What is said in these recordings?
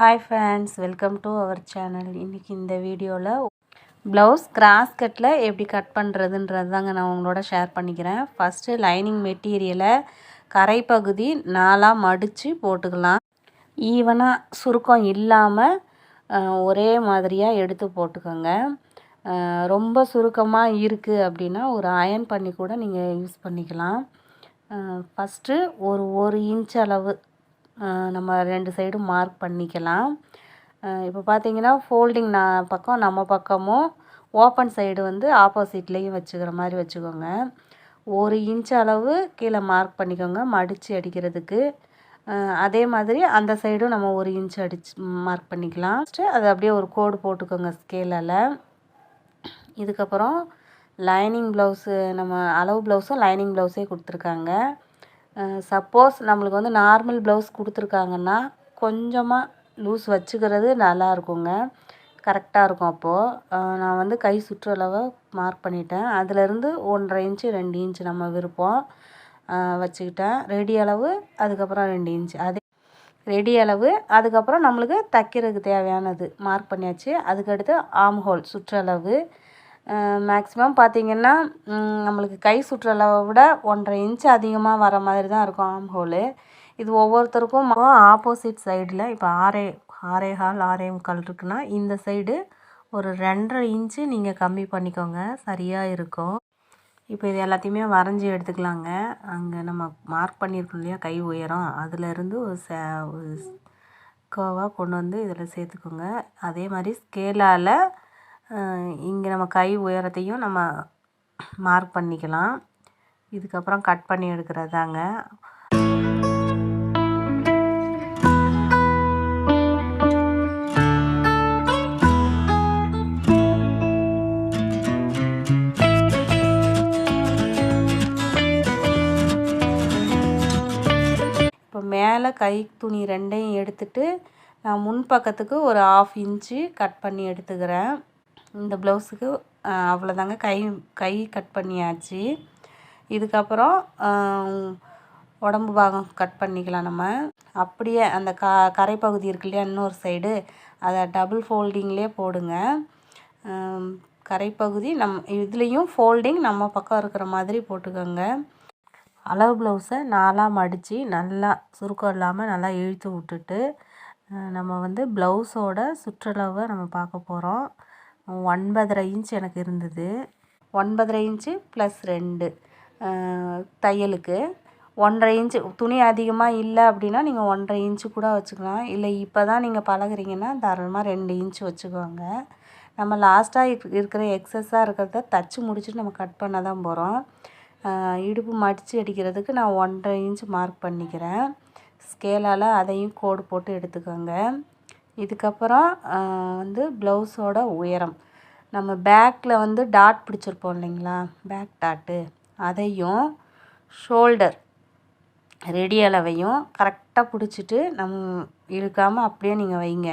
Hi friends, welcome to our channel. இன்றைக்கி இந்த வீடியோவில் ப்ளவுஸ் கிராஸ் கட்டில் எப்படி கட் பண்ணுறதுன்றது தாங்க நான் உங்களோட ஷேர் பண்ணிக்கிறேன். ஃபஸ்ட்டு லைனிங் மெட்டீரியலை கரைப்பகுதி 4ஆக மடித்து போட்டுக்கலாம். ஈவனாக சுருக்கம் இல்லாமல் ஒரே மாதிரியாக எடுத்து போட்டுக்கோங்க. ரொம்ப சுருக்கமாக இருக்குது அப்படின்னா ஒரு அயர்ன் பண்ணி கூட நீங்கள் யூஸ் பண்ணிக்கலாம். ஃபஸ்ட்டு ஒரு இன்ச் அளவு நம்ம 2 சைடும் மார்க் பண்ணிக்கலாம். இப்போ பார்த்தீங்கன்னா ஃபோல்டிங் பக்கம் நம்ம பக்கமும் ஓப்பன் சைடு வந்து ஆப்போசிட்லேயும் வச்சுக்கிற மாதிரி வச்சுக்கோங்க. 1 இன்ச் அளவு கீழே மார்க் பண்ணிக்கோங்க மடித்து அடிக்கிறதுக்கு. அதே மாதிரி அந்த சைடும் நம்ம 1 இன்ச் மார்க் பண்ணிக்கலாம். அது அப்படியே ஒரு கோடு போட்டுக்கோங்க ஸ்கேலால். இதுக்கப்புறம் லைனிங் ப்ளவுஸு நம்ம அளவு ப்ளவுஸும் லைனிங் ப்ளவுஸே கொடுத்துருக்காங்க. சப்போஸ் நம்மளுக்கு வந்து நார்மல் ப்ளவுஸ் கொடுத்துருக்காங்கன்னா கொஞ்சமாக லூஸ் வச்சுக்கிறது நல்லா இருக்குங்க, கரெக்டாக இருக்கும். அப்போது நான் வந்து கை சுற்றளவை மார்க் பண்ணிட்டேன். அதிலேருந்து 1.5 இன்ச்சு 2 இன்ச்சு நம்ம விருப்பம் வச்சுக்கிட்டேன். ரெடி அளவு அதுக்கப்புறம் 2 இன்ச்சு அதே ரெடி அளவு. அதுக்கப்புறம் நம்மளுக்கு தைக்கிறதுக்கு தேவையானது மார்க் பண்ணியாச்சு. அதுக்கடுத்து ஆம் ஹோல் சுற்றளவு மேக்ஸிமம் பார்த்திங்கன்னா நம்மளுக்கு கை சுற்றளவை விட 1.5 இன்ச்சு அதிகமாக வர மாதிரி தான் இருக்கும் ஆம் ஹோலு. இது ஒவ்வொருத்தருக்கும் ஆப்போசிட் சைடில் இப்போ 6.25 6.25 இருக்குன்னா இந்த சைடு ஒரு 2.5 இன்ச்சு நீங்கள் கம்மி பண்ணிக்கோங்க, சரியாக இருக்கும். இப்போ இது எல்லாத்தையுமே வரைஞ்சி எடுத்துக்கலாங்க. அங்கே நம்ம மார்க் பண்ணியிருக்கோம் இல்லையா கை உயரம், அதிலேருந்து ஒரு கர்வாக கொண்டு வந்து இதில் சேர்த்துக்கோங்க. அதே மாதிரி ஸ்கேலால் இங்கே நம்ம கை உயரத்தையும் நம்ம மார்க் பண்ணிக்கலாம். இதுக்கப்புறம் கட் பண்ணி எடுக்கிறது தாங்க. இப்போ மேலே கை துணி 2ஐயும் எடுத்துட்டு நான் முன்பக்கத்துக்கு ஒரு 1/2 இன்ச்சு கட் பண்ணி எடுத்துக்கிறேன். இந்த ப்ளவுஸுக்கு அவ்வளோதாங்க. கை கட் பண்ணியாச்சு. இதுக்கப்புறம் உடம்பு பாகம் கட் பண்ணிக்கலாம். நம்ம அப்படியே அந்த கரைப்பகுதி இருக்கு இல்லையா இன்னொரு சைடு, அதை டபுள் ஃபோல்டிங்லேயே போடுங்க. கரைப்பகுதி இதுலேயும் ஃபோல்டிங் நம்ம பக்கம் இருக்கிற மாதிரி போட்டுக்கோங்க. அளவு ப்ளவுஸை 4ஆக மடித்து நல்லா சுருக்கம் இல்லாமல் நல்லா இழுத்து விட்டுட்டு நம்ம வந்து ப்ளவுஸோட சுற்றளவை நம்ம பார்க்க போகிறோம். 9.5 இன்ச் எனக்கு இருந்தது. 9.5 இன்ச்சு ப்ளஸ் 2 தையலுக்கு 1.5 இன்ச்சு. துணி அதிகமாக இல்லை அப்படின்னா நீங்கள் 1.5 இன்ச்சு கூட வச்சுக்கலாம். இல்லை இப்போ தான் நீங்கள் பழகுறீங்கன்னா தாராளமாக 2 இன்ச்சு வச்சுக்கோங்க. நம்ம லாஸ்ட்டாக இருக்கிற எக்ஸஸாக இருக்கிறத தச்சு முடிச்சுட்டு நம்ம கட் பண்ண தான் போகிறோம். இடுப்பு மடித்து அடிக்கிறதுக்கு நான் 1.5 இன்ச்சு மார்க் பண்ணிக்கிறேன் ஸ்கேலால். அதையும் கோடு போட்டு எடுத்துக்கோங்க. இதுக்கப்புறம் வந்து ப்ளவுஸோட உயரம் நம்ம பேக்கில் வந்து டாட் பிடிச்சிருப்போம் இல்லைங்களா, பேக் டாட்டு, அதையும் ஷோல்டர் ரெடி அளவையும் கரெக்டாக பிடிச்சிட்டு நம்ம இழுக்காமல் அப்படியே நீங்கள் வைங்க.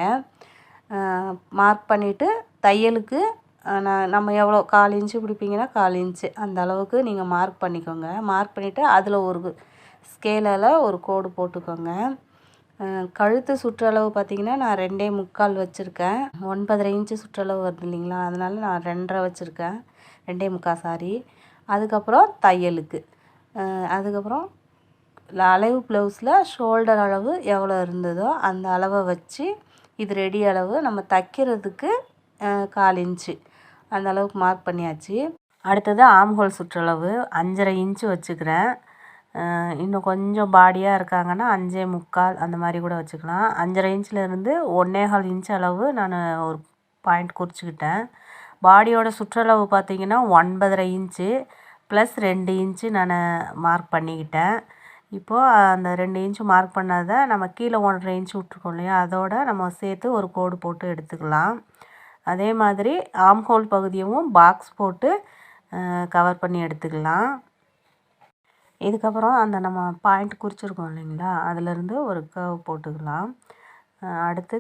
மார்க் பண்ணிவிட்டு தையலுக்கு நம்ம எவ்வளோ 1/4 இன்ச்சு பிடிப்பீங்கன்னா 1/4 இன்ச்சு அந்த அளவுக்கு நீங்கள் மார்க் பண்ணிக்கோங்க. மார்க் பண்ணிவிட்டு அதில் ஒரு ஸ்கேலால் ஒரு கோடு போட்டுக்கோங்க. கழுத்து சுற்றளவு பார்த்திங்கன்னா நான் 2.25 வச்சுருக்கேன். 9.5 இன்ச்சு சுற்றளவு வருது இல்லைங்களா, அதனால் நான் 2.5 வச்சுருக்கேன். 2.25 சாரி. அதுக்கப்புறம் தையலுக்கு அதுக்கப்புறம் அளவு ப்ளவுஸில் ஷோல்டர் அளவு எவ்வளோ இருந்ததோ அந்த அளவை வச்சு இது ரெடி அளவு. நம்ம தைக்கிறதுக்கு 1/4 இன்ச்சு அந்த அளவுக்கு மார்க் பண்ணியாச்சு. அடுத்தது ஆம்ஹோல் சுற்றளவு 5.5 இன்ச்சு வச்சுக்கிறேன். இன்னும் கொஞ்சம் பாடியாக இருக்காங்கன்னா 5.25 அந்த மாதிரி கூட வச்சுக்கலாம். 5.5 இன்ச்சிலேருந்து 1.25 இன்ச் அளவு நான் ஒரு பாயிண்ட் குறிச்சிக்கிட்டேன். பாடியோட சுற்றளவு பார்த்திங்கன்னா 9.5 இன்ச்சு ப்ளஸ் 2 இன்ச்சு நான் மார்க் பண்ணிக்கிட்டேன். இப்போது அந்த 2 இன்ச்சு மார்க் பண்ணதை நம்ம கீழே 1.5 இன்ச்சு விட்ருக்கோம் இல்லையா, அதோட நம்ம சேர்த்து ஒரு கோடு போட்டு எடுத்துக்கலாம். அதே மாதிரி ஆம்ஹோல் பகுதியவும் பாக்ஸ் போட்டு கவர் பண்ணி எடுத்துக்கலாம். இதுக்கப்புறம் அந்த நம்ம பாயிண்ட் குறிச்சிருக்கோம் இல்லைங்களா, அதிலேருந்து ஒரு கர்வ் போட்டுக்கலாம். அடுத்து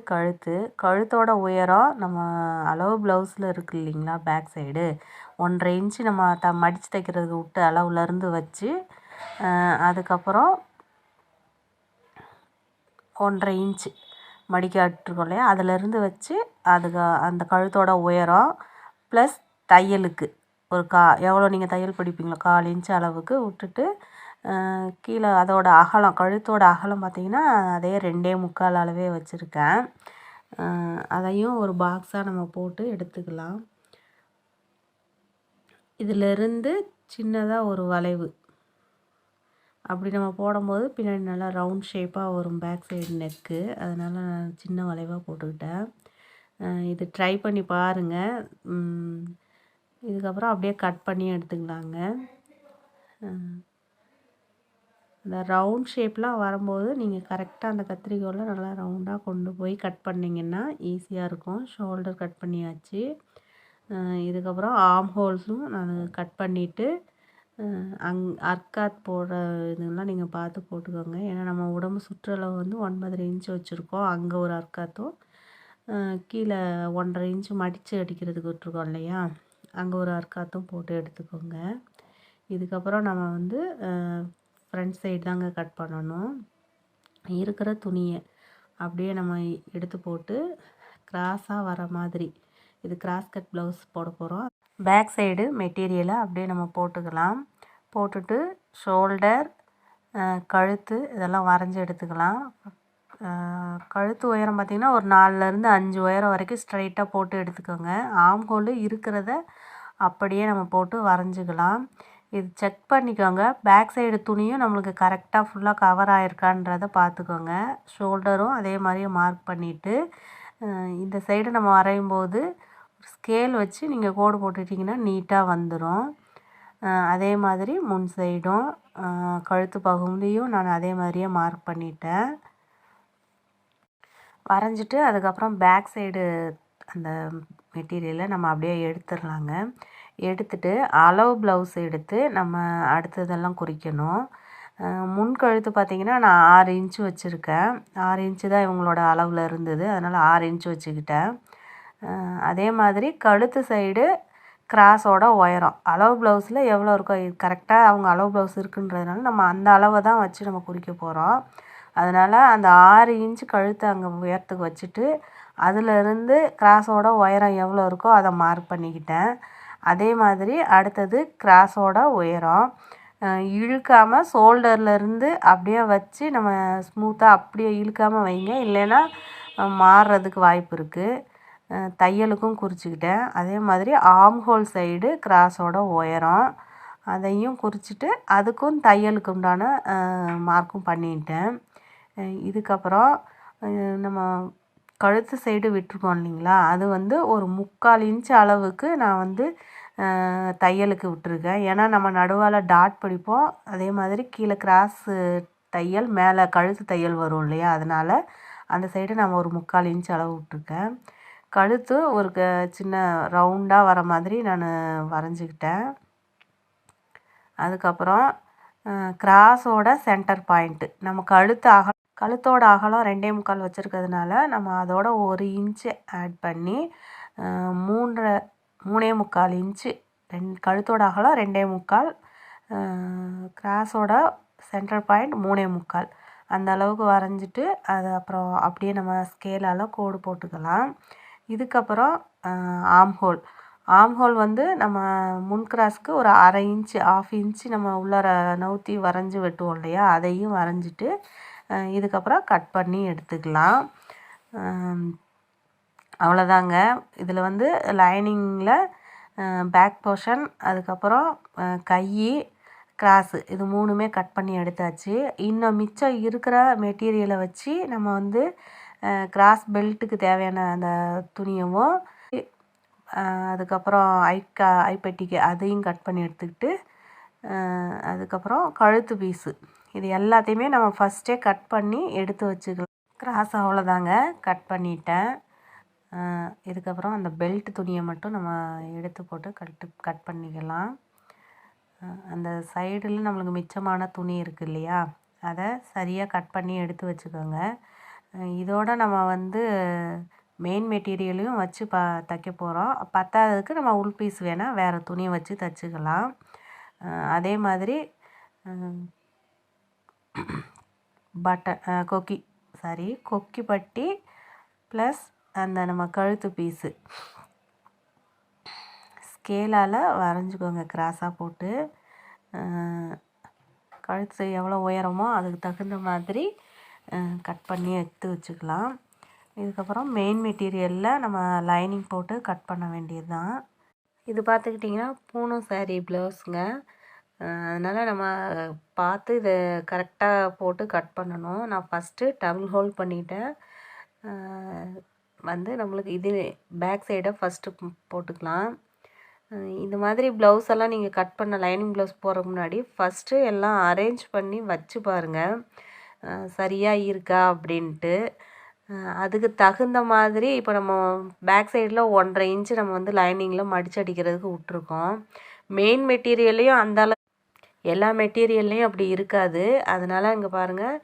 கழுத்தோட உயரம் நம்ம அளவு ப்ளவுஸில் இருக்குது இல்லைங்களா, பேக் சைடு 1.5 இன்ச்சு நம்ம மடித்து தைக்கிறதுக்கு விட்டு அளவுலேருந்து வச்சு அதுக்கப்புறம் 1.5 இன்ச்சு மடிக்காட்டிருக்கோம் இல்லையா, அதிலேருந்து வச்சு அதுக்கு அந்த கழுத்தோட உயரம் ப்ளஸ் தையலுக்கு ஒரு எவ்வளோ நீங்கள் தையல் பிடிப்பீங்களோ 1/4 இன்ச் அளவுக்கு விட்டுட்டு கீழே அதோட அகலம் கழுத்தோட அகலம் பார்த்திங்கன்னா அதே 2.25 அளவே வச்சுருக்கேன். அதையும் ஒரு பாக்ஸாக நம்ம போட்டு எடுத்துக்கலாம். இதிலிருந்து சின்னதாக ஒரு வளைவு அப்படி நம்ம போடும்போது பின்னாடி நல்லா ரவுண்ட் ஷேப்பாக வரும் பேக் சைடு நெக்கு. அதனால் நான் சின்ன வளைவாக போட்டுக்கிட்டேன். இது ட்ரை பண்ணி பாருங்கள். இதுக்கப்புறம் அப்படியே கட் பண்ணி எடுத்துக்கலாங்க. இந்த ரவுண்ட் ஷேப்லாம் வரும்போது நீங்கள் கரெக்டாக அந்த கத்திரிக்கோலில் நல்லா ரவுண்டாக கொண்டு போய் கட் பண்ணிங்கன்னா ஈஸியாக இருக்கும். ஷோல்டர் கட் பண்ணியாச்சு. இதுக்கப்புறம் ஆர்ம் ஹோல்ஸும் நான் கட் பண்ணிவிட்டு அர்க்காத் போடுற இதெல்லாம் நீங்கள் பார்த்து போட்டுக்கோங்க. ஏன்னா நம்ம உடம்பு சுற்றளவு வந்து 9.5 இன்ச் வச்சுருக்கோம். அங்கே ஒரு அர்க்காத்தும் கீழே 1.5 இன்ச்சு மடித்து அடிக்கிறதுக்கு விட்டுருக்கோம் இல்லையா, அங்கே ஒரு அர்க்காத்தும் போட்டு எடுத்துக்கோங்க. இதுக்கப்புறம் நம்ம வந்து ஃப்ரண்ட் சைடு தாங்க கட் பண்ணணும். இருக்கிற துணியை அப்படியே நம்ம எடுத்து போட்டு கிராஸாக வர மாதிரி, இது கிராஸ் கட் ப்ளவுஸ் போட போகிறோம். பேக் சைடு மெட்டீரியலை அப்படியே நம்ம போட்டுக்கலாம். போட்டுட்டு ஷோல்டர், கழுத்து இதெல்லாம் வரைஞ்சி எடுத்துக்கலாம். கழுத்து உயரம் பார்த்திங்கன்னா ஒரு 4லேருந்து 5 உயரம் வரைக்கும் ஸ்ட்ரைட்டாக போட்டு எடுத்துக்கோங்க. ஆர்ம் ஹோல் இருக்கிறத அப்படியே நம்ம போட்டு வரைஞ்சிக்கலாம். இது செக் பண்ணிக்கோங்க. பேக் சைடு துணியும் நம்மளுக்கு கரெக்டாக ஃபுல்லாக கவர் ஆகிருக்கான்றதை பார்த்துக்கோங்க. ஷோல்டரும் அதே மாதிரியே மார்க் பண்ணிவிட்டு இந்த சைடு நம்ம வரையும்போது ஸ்கேல் வச்சு நீங்கள் கோடு போட்டுட்டிங்கன்னா நீட்டாக வந்துடும். அதே மாதிரி முன் சைடும் கழுத்து பகுதியும் நான் அதே மாதிரியே மார்க் பண்ணிட்டேன். வரைஞ்சிட்டு அதுக்கப்புறம் பேக் சைடு அந்த மெட்டீரியலை நம்ம அப்படியே எடுத்துடலாங்க. எடுத்துட்டு அளவு ப்ளவுஸ் எடுத்து நம்ம அடுத்ததெல்லாம் குறிக்கணும். முன் கழுத்து பார்த்திங்கன்னா நான் 6 இன்ச்சு வச்சுருக்கேன். 6 இன்ச்சு தான் இவங்களோட அளவில் இருந்தது. அதனால் 6 இன்ச்சு வச்சுக்கிட்டேன். அதே மாதிரி கழுத்து சைடு கிராஸோட உயரம் அளவு ப்ளவுஸில் எவ்வளோ இருக்கோ கரெக்டாக அவங்க அளவு ப்ளவுஸ் இருக்குன்றதுனால நம்ம அந்த அளவை தான் வச்சு நம்ம குறிக்க போகிறோம். அதனால் அந்த 6 இன்ச்சு கழுத்தை அங்கே உயரத்துக்கு வச்சுட்டு அதிலிருந்து கிராஸோட உயரம் எவ்வளோ இருக்கோ அதை மார்க் பண்ணிக்கிட்டேன். அதே மாதிரி அடுத்தது கிராஸோட உயரம் இழுக்காமல் ஷோல்டர்லேருந்து அப்படியே வச்சு நம்ம ஸ்மூத்தாக அப்படியே இழுக்காமல் வைங்க, இல்லைன்னா மாறுறதுக்கு வாய்ப்பு இருக்குது. தையலுக்கும் குறிச்சிக்கிட்டேன். அதே மாதிரி ஆர்ம் ஹோல் சைடு கிராஸோட உயரம் அதையும் குறிச்சிட்டு அதுக்கும் தையலுக்கு உண்டான மார்க்கும் பண்ணிட்டேன். இதுக்கப்புறம் நம்ம கழுத்து சைடு விட்டுருக்கோம் இல்லைங்களா, அது வந்து ஒரு 3/4 இன்ச்சு அளவுக்கு நான் வந்து தையலுக்கு விட்டுருக்கேன். ஏன்னா நம்ம நடுவால் டாட் பிடிப்போம், அதே மாதிரி கீழே கிராஸு தையல் மேலே கழுத்து தையல் வரும் இல்லையா, அதனால் அந்த சைடு நம்ம ஒரு 3/4 இன்ச்சு அளவு விட்டுருக்கேன். கழுத்து ஒரு சின்ன ரவுண்டாக வர மாதிரி நான் வரைஞ்சிக்கிட்டேன். அதுக்கப்புறம் கிராஸோட சென்டர் பாயிண்ட்டு நம்ம கழுத்தோட அகலம் 2.25 வச்சுருக்கிறதுனால நம்ம அதோட 1 இன்ச்சு ஆட் பண்ணி 3.25 இன்ச்சு கழுத்தோட அகலம் 2.25, கிராஸோட சென்டர் பாயிண்ட் 3.25 அந்த அளவுக்கு வரைஞ்சிட்டு அது அப்புறம் அப்படியே நம்ம ஸ்கேலால் கோடு போட்டுக்கலாம். இதுக்கப்புறம் ஆர்ம் ஹோல் வந்து நம்ம முன் கிராஸ்க்கு ஒரு 1/2 இன்ச்சு 1/2 இன்ச்சு நம்ம உள்ளார நவுத்தி வரைஞ்சி வெட்டுவோம் இல்லையா, அதையும் வரைஞ்சிட்டு இதுக்கப்புறம் கட் பண்ணி எடுத்துக்கலாம். அவ்வளோதாங்க. இதில் வந்து லைனிங்கில் பேக் போர்ஷன், அதுக்கப்புறம் கை, கிராஸு இது 3மே கட் பண்ணி எடுத்தாச்சு. இன்னும் மிச்சம் இருக்கிற மெட்டீரியலை வச்சு நம்ம வந்து கிராஸ் பெல்ட்டுக்கு தேவையான அந்த துணியவும் அதுக்கப்புறம் ஐப்பெட்டிக்கு அதையும் கட் பண்ணி எடுத்துக்கிட்டு அதுக்கப்புறம் கழுத்து பீஸு இது எல்லாத்தையுமே நம்ம ஃபஸ்ட்டே கட் பண்ணி எடுத்து வச்சுக்கலாம். கிராஸ் அவ்வளோதாங்க, கட் பண்ணிட்டேன். இதுக்கப்புறம் அந்த பெல்ட் துணியை மட்டும் நம்ம எடுத்து போட்டு கட் பண்ணிக்கலாம். அந்த சைடில் நம்மளுக்கு மிச்சமான துணி இருக்குது இல்லையா, அதை சரியாக கட் பண்ணி எடுத்து வச்சுக்கோங்க. இதோட நம்ம வந்து மெயின் மெட்டீரியலையும் வச்சு தைக்க போகிறோம். பத்தாததுக்கு நம்ம உள் பீஸ் வேணால் வேறு துணியை வச்சு தைச்சிக்கலாம். அதே மாதிரி கொக்கி பட்டி ப்ளஸ் அந்த நம்ம கழுத்து பீஸு ஸ்கேலால் வரைஞ்சிக்கோங்க கிராஸாக போட்டு. கழுத்து எவ்வளோ உயரமோ அதுக்கு தகுந்த மாதிரி கட் பண்ணி எடுத்து வச்சுக்கலாம். இதுக்கப்புறம் மெயின் மெட்டீரியலில் நம்ம லைனிங் போட்டு கட் பண்ண வேண்டியது தான். இது பார்த்துக்கிட்டிங்கன்னா பூனம் சாரீ ப்ளவுஸுங்க. அதனால் நம்ம பார்த்து இதை கரெக்டாக போட்டு கட் பண்ணணும். நான் ஃபஸ்ட்டு டபுள் ஹோல் பண்ணிட்டேன். வந்து நம்மளுக்கு இது பேக் சைடை ஃபஸ்ட்டு போட்டுக்கலாம். இந்த மாதிரி ப்ளவுஸ் எல்லாம் நீங்கள் கட் பண்ண லைனிங் ப்ளவுஸ் போடுறதுக்கு முன்னாடி ஃபஸ்ட்டு எல்லாம் அரேஞ்ச் பண்ணி வச்சு பாருங்கள் சரியாக இருக்கா அப்படின்ட்டு. அதுக்கு தகுந்த மாதிரி இப்போ நம்ம பேக் சைடில் 1.5 இன்ச்சு நம்ம வந்து லைனிங்கில் மடிச்சு அடிக்கிறதுக்கு விட்ருக்கோம். மெயின் மெட்டீரியல்லையும் எல்லா மெட்டீரியல்லையும் அப்படி இருக்காது. அதனால் இங்கே பாருங்கள்,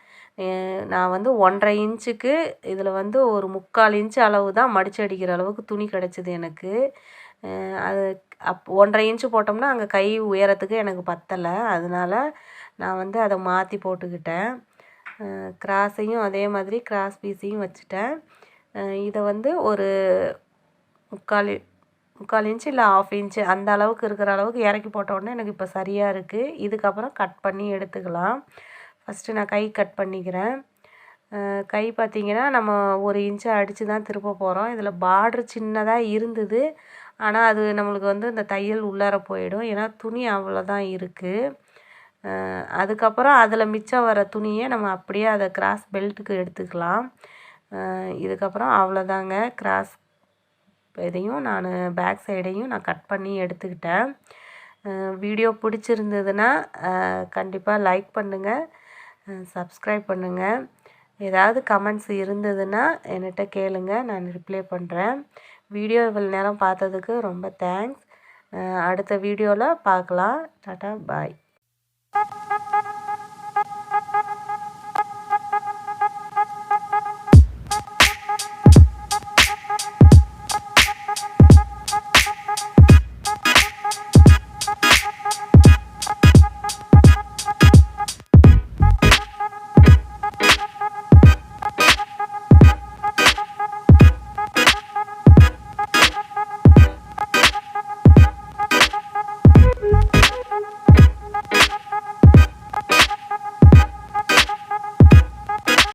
நான் வந்து 1.5 இன்ச்சுக்கு இதில் வந்து ஒரு 3/4 இன்ச்சு அளவு தான் மடிச்சு அடிக்கிற அளவுக்கு துணி கிடச்சிது எனக்கு. அது 1.5 இன்ச்சு போட்டோம்னா அங்கே கை உயரத்துக்கு எனக்கு பத்தலை. அதனால் நான் வந்து அதை மாற்றி போட்டுக்கிட்டேன். கிராஸையும் அதே மாதிரி கிராஸ் பீஸையும் வச்சுட்டேன். இதை வந்து ஒரு 3/4 இன்ச்சு இல்லை 1/2 இன்ச்சு அந்த அளவுக்கு இருக்கிற அளவுக்கு இறக்கி போட்ட உடனே எனக்கு இப்போ சரியாக இருக்குது. இதுக்கப்புறம் கட் பண்ணி எடுத்துக்கலாம். ஃபஸ்ட்டு நான் கை கட் பண்ணிக்கிறேன். கை பார்த்திங்கன்னா நம்ம 1 இன்ச்சு அடித்து தான் திருப்ப போகிறோம். இதில் பார்ட்ரு சின்னதாக இருந்தது. ஆனால் அது நம்மளுக்கு வந்து இந்த தையல் உள்ளார போயிடும். ஏன்னா துணி அவ்வளோதான் இருக்குது. அதுக்கப்புறம் அதில் மிச்சம் வர துணியை நம்ம அப்படியே அதை கிராஸ் பெல்ட்டுக்கு எடுத்துக்கலாம். இதுக்கப்புறம் அவ்வளோதாங்க. கிராஸ் இதையும் நான் பேக் சைடையும் நான் கட் பண்ணி எடுத்துக்கிட்டேன். வீடியோ பிடிச்சிருந்ததுன்னா கண்டிப்பாக லைக் பண்ணுங்கள், சப்ஸ்கிரைப் பண்ணுங்கள். ஏதாவது கமெண்ட்ஸ் இருந்ததுன்னா என்கிட்ட கேளுங்க, நான் ரிப்ளை பண்ணுறேன். வீடியோ இவ்வளோ நேரம் பார்த்ததுக்கு ரொம்ப தேங்க்ஸ். அடுத்த வீடியோவில் பார்க்கலாம். டாட்டா பாய்.